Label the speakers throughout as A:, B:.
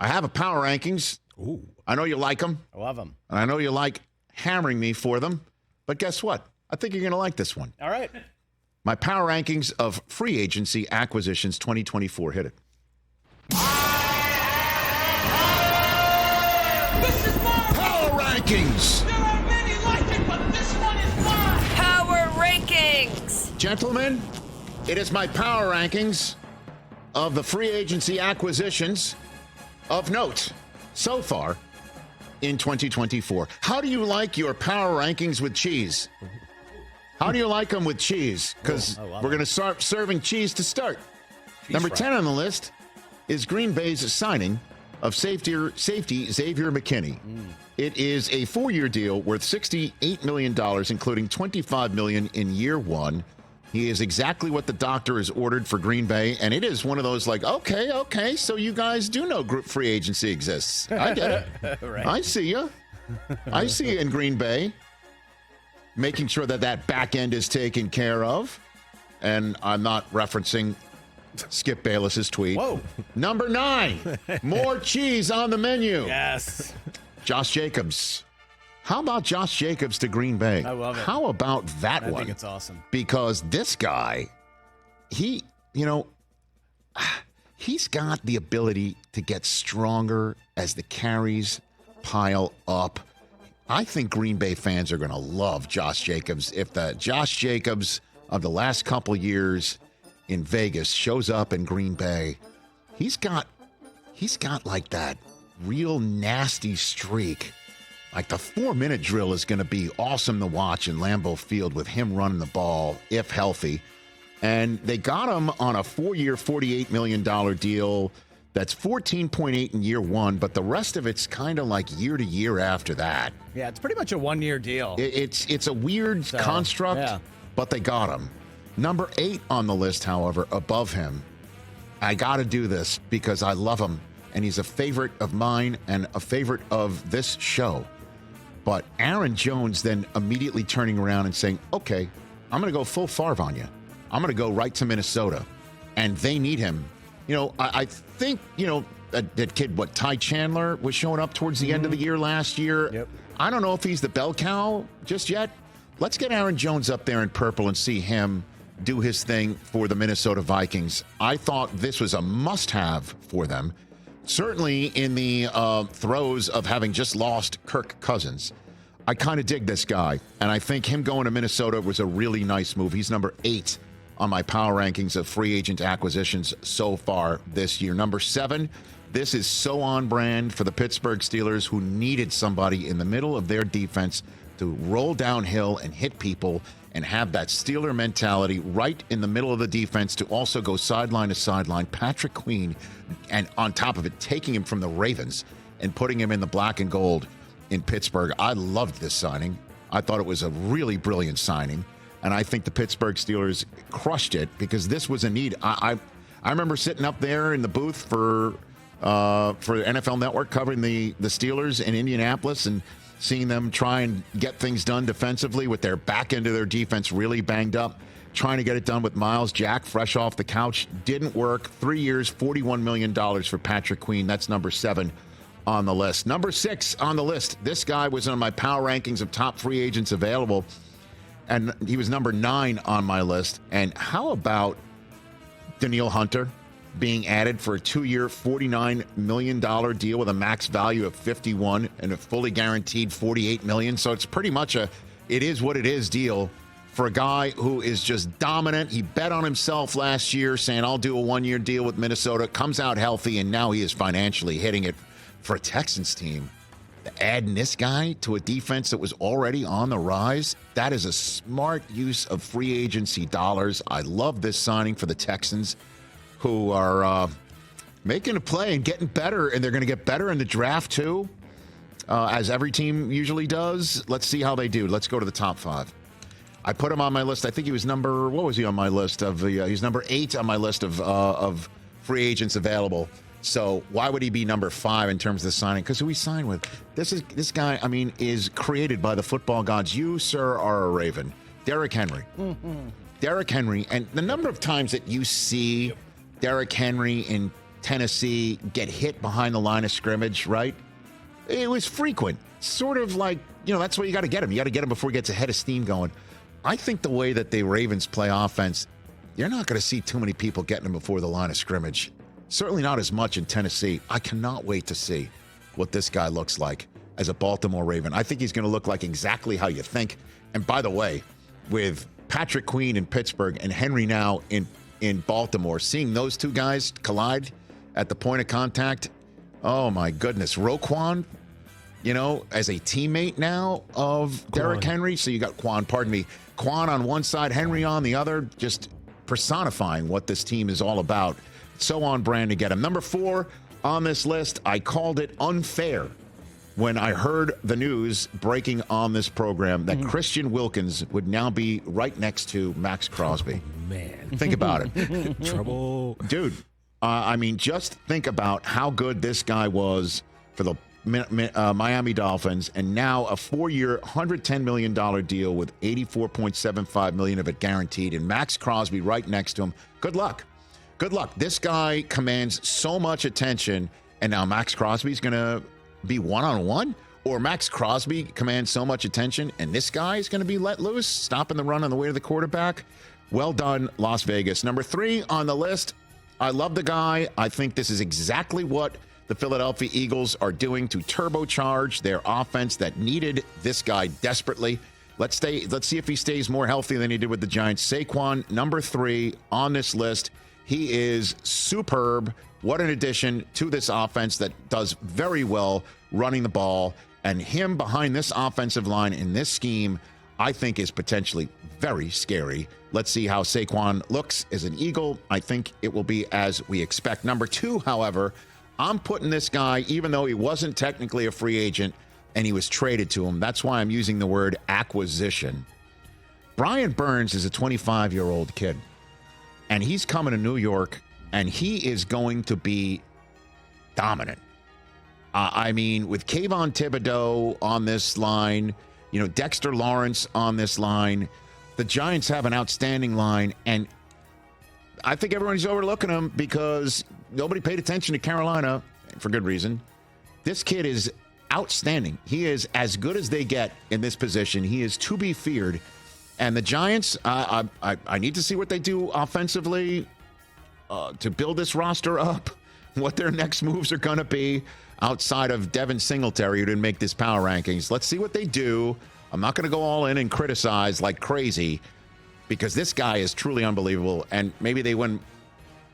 A: I have a power rankings.
B: Ooh.
A: I know you like them.
B: I love them.
A: And I know you like hammering me for them. But guess what? I think you're going to like this one.
B: All right.
A: My power rankings of free agency acquisitions 2024. Hit it.
C: This is mine.
A: Power rankings.
C: There are many like it, but this one is mine.
D: Power rankings.
A: Gentlemen, it is my power rankings of the free agency acquisitions of note so far in 2024. How do you like your power rankings with cheese? How do you like them with cheese? Because we're going to start serving cheese to start.
B: Cheese
A: Number
B: fry.
A: 10 on the list is Green Bay's signing of safety Xavier McKinney. It is a 4-year deal worth $68 million, including $25 million in year one. He is exactly what the doctor has ordered for Green Bay, and it is one of those like, okay, so you guys do know group free agency exists. I get it.
B: Right.
A: I see you. I see you in Green Bay, making sure that back end is taken care of. And I'm not referencing Skip Bayless's tweet.
B: Whoa.
A: Number 9, more cheese on the menu.
B: Yes.
A: Josh Jacobs. How about Josh Jacobs to Green Bay?
B: I love it.
A: How about that
B: I
A: one?
B: think it's awesome.
A: Because this guy, he's got the ability to get stronger as the carries pile up. I think Green Bay fans are going to love Josh Jacobs. If the Josh Jacobs of the last couple years in Vegas shows up in Green Bay, he's got like that real nasty streak. Like the 4-minute drill is going to be awesome to watch in Lambeau Field with him running the ball, if healthy. And they got him on a 4-year, $48 million deal. That's 14.8 in year one, but the rest of it's kind of like year to year after that.
B: Yeah, it's pretty much a 1-year deal.
A: It's a weird construct,
B: yeah.
A: but they got him. Number 8 on the list, however, above him. I got to do this because I love him, and he's a favorite of mine and a favorite of this show. But Aaron Jones then immediately turning around and saying, okay, I'm going to go full Favre on you. I'm going to go right to Minnesota. And they need him. I think, that kid, Ty Chandler was showing up towards the end of the year last year.
B: Yep.
A: I don't know if he's the bell cow just yet. Let's get Aaron Jones up there in purple and see him do his thing for the Minnesota Vikings. I thought this was a must-have for them. Certainly in the throes of having just lost Kirk Cousins. I kind of dig this guy, and I think him going to Minnesota was a really nice move. He's number 8 on my power rankings of free agent acquisitions so far this year. Number 7, this is so on brand for the Pittsburgh Steelers, who needed somebody in the middle of their defense to roll downhill and hit people and have that Steeler mentality right in the middle of the defense to also go sideline to sideline. Patrick Queen, and on top of it, taking him from the Ravens and putting him in the black and gold in Pittsburgh. I loved this signing. I thought it was a really brilliant signing. And I think the Pittsburgh Steelers crushed it because this was a need. I remember sitting up there in the booth for NFL Network covering the Steelers in Indianapolis and seeing them try and get things done defensively with their back end of their defense really banged up, trying to get it done with Myles Jack fresh off the couch. Didn't work. 3 years, $41 million for Patrick Queen. That's number 7 on the list. Number 6 on the list. This guy was on my power rankings of top free agents available, and he was number 9 on my list. And how about Danielle Hunter being added for a 2-year, $49 million deal with a max value of $51 and a fully guaranteed $48 million? So it's pretty much it is what it is deal for a guy who is just dominant. He bet on himself last year saying, I'll do a 1-year deal with Minnesota, comes out healthy, and now he is financially hitting it for a Texans team. Adding this guy to a defense that was already on the rise, that is a smart use of free agency dollars. I love this signing for the Texans, who are making a play and getting better, and they're going to get better in the draft too, as every team usually does. Let's see how they do. Let's go to the top 5. I put him on my list. I think he was number, what was he on my list? He's number 8 on my list of free agents available. So why would he be number 5 in terms of the signing? Because who he signed with. This guy, I mean, is created by the football gods. You, sir, are a Raven. Derrick Henry. Derrick Henry. And the number of times that you see Derrick Henry in Tennessee get hit behind the line of scrimmage, right? It was frequent. Sort of like, that's why you got to get him. You got to get him before he gets a head of steam going. I think the way that the Ravens play offense, you're not going to see too many people getting him before the line of scrimmage. Certainly not as much in Tennessee. I cannot wait to see what this guy looks like as a Baltimore Raven. I think he's going to look like exactly how you think. And by the way, with Patrick Queen in Pittsburgh and Henry now in Baltimore, seeing those two guys collide at the point of contact, oh my goodness. Roquan, as a teammate now of Derrick Henry. So you got Quan on one side, Henry on the other, just personifying what this team is all about. So on brand to get him. Number 4 on this list, I called it unfair when I heard the news breaking on this program that Christian Wilkins would now be right next to Max Crosby.
B: Oh, man.
A: Think about it.
B: Trouble.
A: Dude, just think about how good this guy was for the Miami Dolphins, and now a 4-year, $110 million deal with $84.75 million of it guaranteed, and Max Crosby right next to him. Good luck. This guy commands so much attention, and now Max Crosby's going to be one-on-one? Or Max Crosby commands so much attention, and this guy is going to be let loose, stopping the run on the way to the quarterback? Well done, Las Vegas. Number 3 on the list, I love the guy. I think this is exactly what the Philadelphia Eagles are doing to turbocharge their offense that needed this guy desperately. Let's see if he stays more healthy than he did with the Giants. Saquon, number 3 on this list. He is superb. What an addition to this offense that does very well running the ball. And him behind this offensive line in this scheme, I think is potentially very scary. Let's see how Saquon looks as an Eagle. I think it will be as we expect. Number 2, however, I'm putting this guy, even though he wasn't technically a free agent and he was traded to him. That's why I'm using the word acquisition. Brian Burns is a 25-year-old kid, and he's coming to New York, and he is going to be dominant. With Kayvon Thibodeau on this line, Dexter Lawrence on this line, the Giants have an outstanding line, and I think everyone's overlooking him because nobody paid attention to Carolina for good reason. This kid is outstanding. He is as good as they get in this position. He is to be feared. And the Giants, I need to see what they do offensively to build this roster up, what their next moves are going to be outside of Devin Singletary, who didn't make this power rankings. Let's see what they do. I'm not going to go all in and criticize like crazy because this guy is truly unbelievable. And maybe they win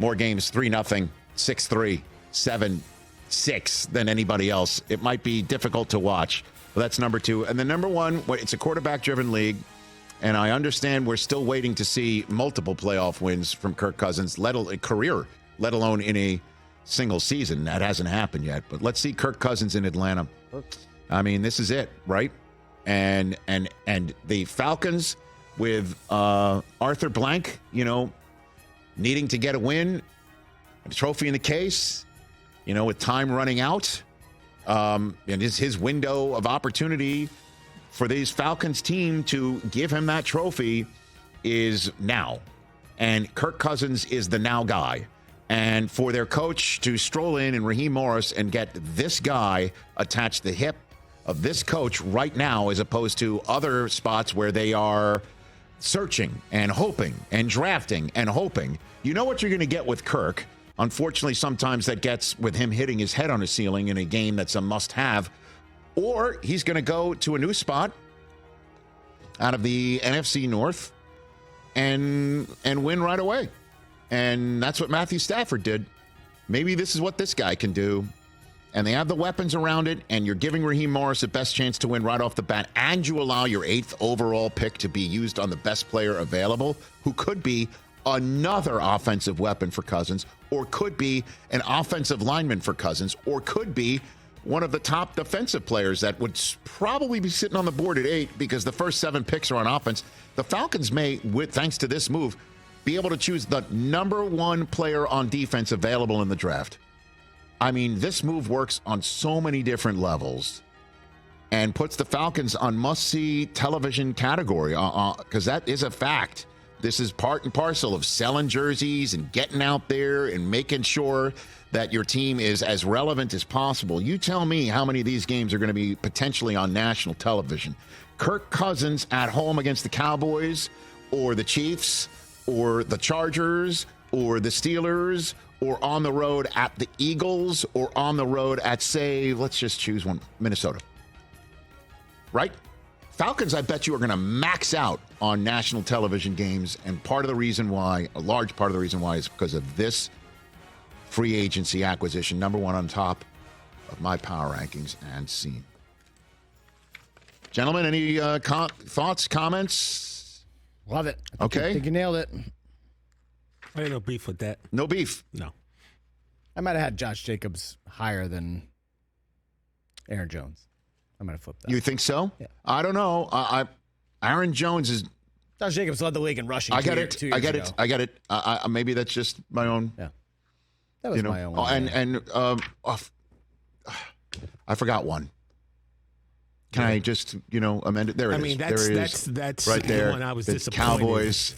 A: more games 3-0, 6-3, 7-6 than anybody else. It might be difficult to watch. But that's number 2. And then number 1, it's a quarterback-driven league. And I understand we're still waiting to see multiple playoff wins from Kirk Cousins, let alone in a single season. That hasn't happened yet. But let's see Kirk Cousins in Atlanta. This is it, right? And the Falcons with Arthur Blank, needing to get a win, a trophy in the case, with time running out. And his window of opportunity for these Falcons team to give him that trophy is now. And Kirk Cousins is the now guy. And for their coach to stroll in and Raheem Morris and get this guy attached to the hip of this coach right now, as opposed to other spots where they are searching and hoping and drafting and hoping. You know what you're going to get with Kirk. Unfortunately, sometimes that gets with him hitting his head on a ceiling in a game that's a must-have. Or he's going to go to a new spot out of the NFC North and win right away. And that's what Matthew Stafford did. Maybe this is what this guy can do. And they have the weapons around it, and you're giving Raheem Morris the best chance to win right off the bat, and you allow your 8th overall pick to be used on the best player available, who could be another offensive weapon for Cousins, or could be an offensive lineman for Cousins, or could be one of the top defensive players that would probably be sitting on the board at 8 because the first 7 picks are on offense. The Falcons may, thanks to this move, be able to choose the number 1 player on defense available in the draft. This move works on so many different levels and puts the Falcons on must-see television category because that is a fact. This is part and parcel of selling jerseys and getting out there and making sure that your team is as relevant as possible. You tell me how many of these games are going to be potentially on national television. Kirk Cousins at home against the Cowboys or the Chiefs or the Chargers or the Steelers or on the road at the Eagles or on the road at, say, let's just choose one, Minnesota. Right? Falcons, I bet you, are going to max out on national television games, and a large part of the reason why is because of this free agency acquisition, number one on top of my power rankings and scene. Gentlemen, any thoughts, comments?
B: Love it.
A: Okay.
B: I think you nailed it.
E: I had no beef with that.
A: No beef?
E: No.
B: I might have had Josh Jacobs higher than Aaron Jones. I might have flipped that.
A: You think so?
B: Yeah.
A: I don't know. Aaron Jones is...
B: Josh Jacobs led the league in rushing.
A: I get it. I get it. Maybe that's just my own...
B: Yeah. That was my own.
A: I forgot one. Can I just, amend it? There it is.
E: That's
A: right there.
E: The one I was
A: the
E: disappointed.
A: Cowboys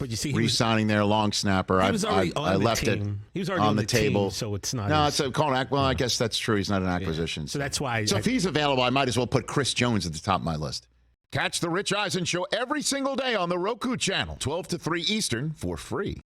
E: but you see,
A: re-signing their long snapper.
E: He was already
A: I left it
E: He was already
A: on the table.
E: Team, so it's not.
A: No, it's a call. Well, I guess that's true. He's not an acquisition.
E: Yeah. So that's why.
A: So if he's available, I might as well put Chris Jones at the top of my list. Catch the Rich Eisen Show every single day on the Roku channel, 12 to 3 Eastern, for free.